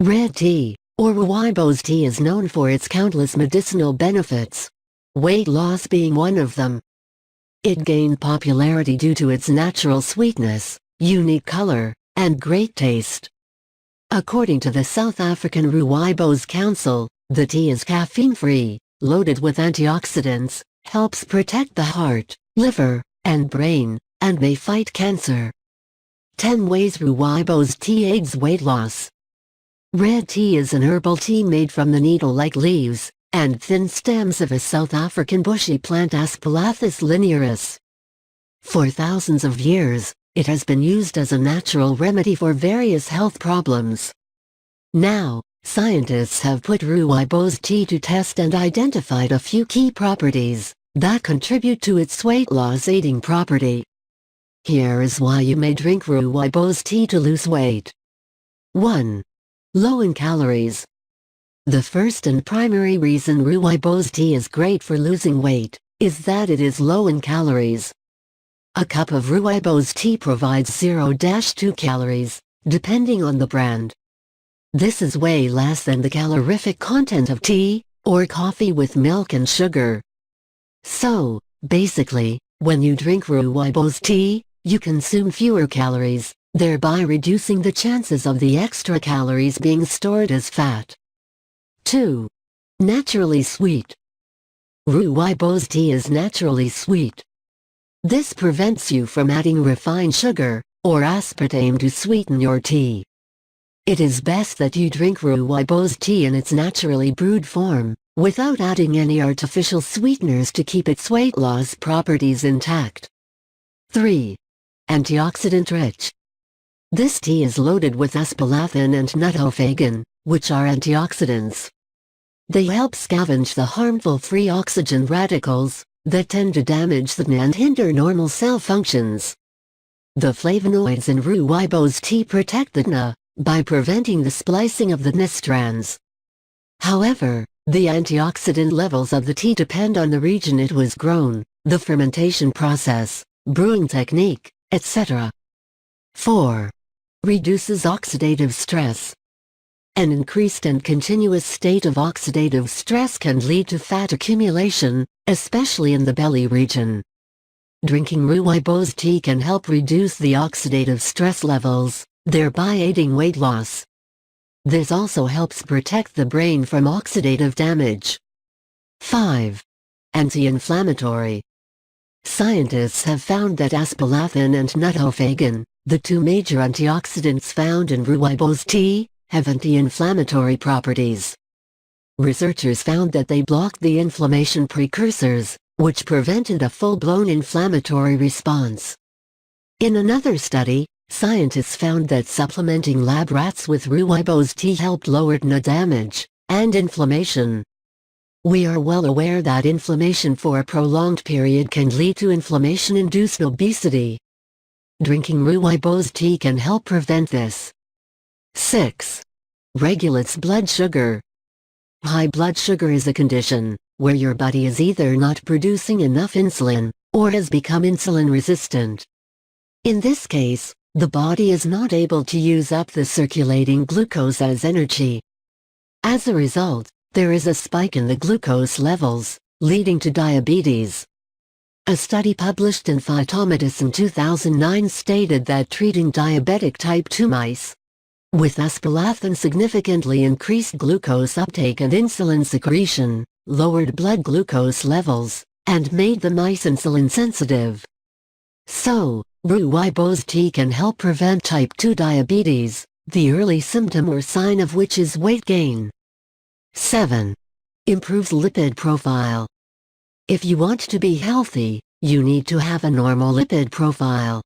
Red tea, or Rooibos tea, is known for its countless medicinal benefits, weight loss being one of them. It gained popularity due to its natural sweetness, unique color, and great taste. According to the South African Rooibos Council, the tea is caffeine-free, loaded with antioxidants, helps protect the heart, liver, and brain, and may fight cancer. 10 ways Rooibos tea aids weight loss. Red tea is an herbal tea made from the needle-like leaves and thin stems of a South African bushy plant Aspalathus linearis. For thousands of years, it has been used as a natural remedy for various health problems. Now, scientists have put Rooibos tea to test and identified a few key properties that contribute to its weight loss aiding property. Here is why you may drink Rooibos tea to lose weight. 1. Low in calories. The first and primary reason Rooibos tea is great for losing weight is that it is low in calories. A cup of Rooibos tea provides 0-2 calories, depending on the brand. This is way less than the calorific content of tea or coffee with milk and sugar. So, basically, when you drink Rooibos tea, you consume fewer calories, thereby reducing the chances of the extra calories being stored as fat. 2. Naturally sweet. Rooibos tea is naturally sweet. This prevents you from adding refined sugar or aspartame to sweeten your tea. It is best that you drink Rooibos tea in its naturally brewed form, without adding any artificial sweeteners to keep its weight loss properties intact. 3. Antioxidant-rich. This tea is loaded with aspalathine and nutophagon, which are antioxidants. They help scavenge the harmful free oxygen radicals that tend to damage the DNA and hinder normal cell functions. The flavonoids in Rooibos tea protect the DNA by preventing the splicing of the DNA strands. However, the antioxidant levels of the tea depend on the region it was grown, the fermentation process, brewing technique, etc. 4. Reduces oxidative stress. An increased and continuous state of oxidative stress can lead to fat accumulation, especially in the belly region. Drinking Rooibos tea can help reduce the oxidative stress levels, thereby aiding weight loss. This also helps protect the brain from oxidative damage. 5. Anti-inflammatory. Scientists have found that aspalathine and nutophagon, the two major antioxidants found in Rooibos tea, have anti-inflammatory properties. Researchers found that they blocked the inflammation precursors, which prevented a full-blown inflammatory response. In another study, scientists found that supplementing lab rats with Rooibos tea helped lower DNA damage and inflammation. We are well aware that inflammation for a prolonged period can lead to inflammation-induced obesity. Drinking Rooibos tea can help prevent this. 6. Regulates blood sugar. High blood sugar is a condition where your body is either not producing enough insulin or has become insulin resistant. In this case, the body is not able to use up the circulating glucose as energy. As a result, there is a spike in the glucose levels, leading to diabetes. A study published in Phytometis in 2009 stated that treating diabetic type 2 mice with aspalathine significantly increased glucose uptake and insulin secretion, lowered blood glucose levels, and made the mice insulin sensitive. So, Rooibos tea can help prevent type 2 diabetes, the early symptom or sign of which is weight gain. 7. Improves lipid profile. If you want to be healthy, you need to have a normal lipid profile.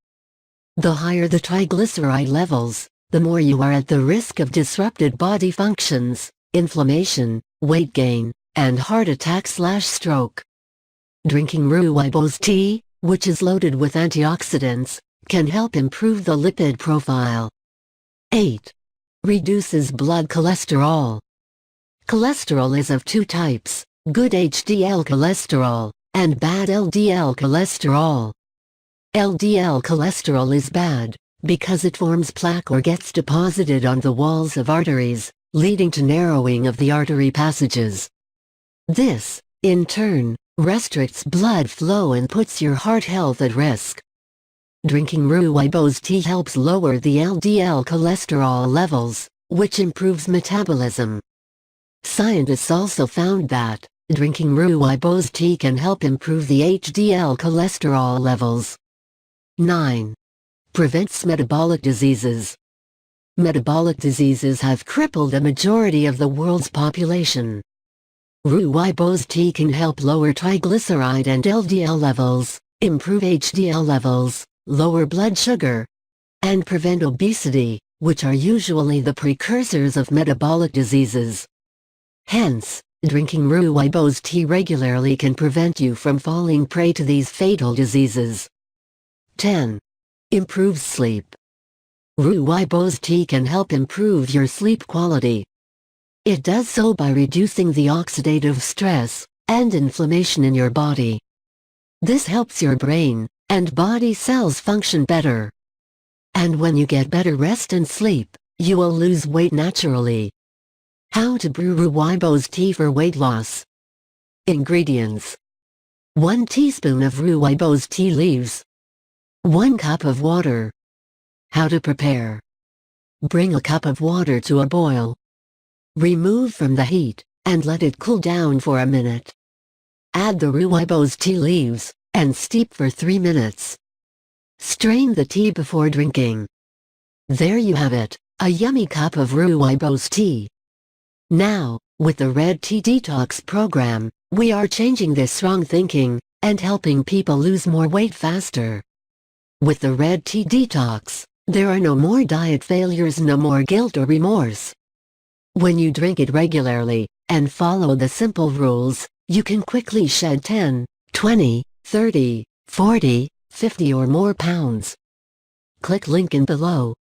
The higher the triglyceride levels, the more you are at the risk of disrupted body functions, inflammation, weight gain, and heart attack/stroke. Drinking Rooibos tea, which is loaded with antioxidants, can help improve the lipid profile. 8. Reduces blood cholesterol. Cholesterol is of two types, good HDL cholesterol, and bad LDL cholesterol. LDL cholesterol is bad, because it forms plaque or gets deposited on the walls of arteries, leading to narrowing of the artery passages. This, in turn, restricts blood flow and puts your heart health at risk. Drinking Rooibos tea helps lower the LDL cholesterol levels, which improves metabolism. Scientists also found that drinking Rooibos tea can help improve the HDL cholesterol levels. 9. Prevents metabolic diseases. Metabolic diseases have crippled a majority of the world's population. Rooibos tea can help lower triglyceride and LDL levels, improve HDL levels, lower blood sugar, and prevent obesity, which are usually the precursors of metabolic diseases. Hence, drinking Rooibos tea regularly can prevent you from falling prey to these fatal diseases. 10. Improves sleep. Rooibos tea can help improve your sleep quality. It does so by reducing the oxidative stress and inflammation in your body. This helps your brain and body cells function better. And when you get better rest and sleep, you will lose weight naturally. How to brew Rooibos tea for weight loss. Ingredients: 1 teaspoon of Rooibos tea leaves. 1 cup of water. How to prepare. Bring a cup of water to a boil. Remove from the heat, and let it cool down for a minute. Add the Rooibos tea leaves, and steep for 3 minutes. Strain the tea before drinking. There you have it, a yummy cup of Rooibos tea. Now, with the Red Tea Detox program, we are changing this wrong thinking, and helping people lose more weight faster. With the Red Tea Detox, there are no more diet failures, no more guilt or remorse. When you drink it regularly, and follow the simple rules, you can quickly shed 10, 20, 30, 40, 50 or more pounds. Click link in below,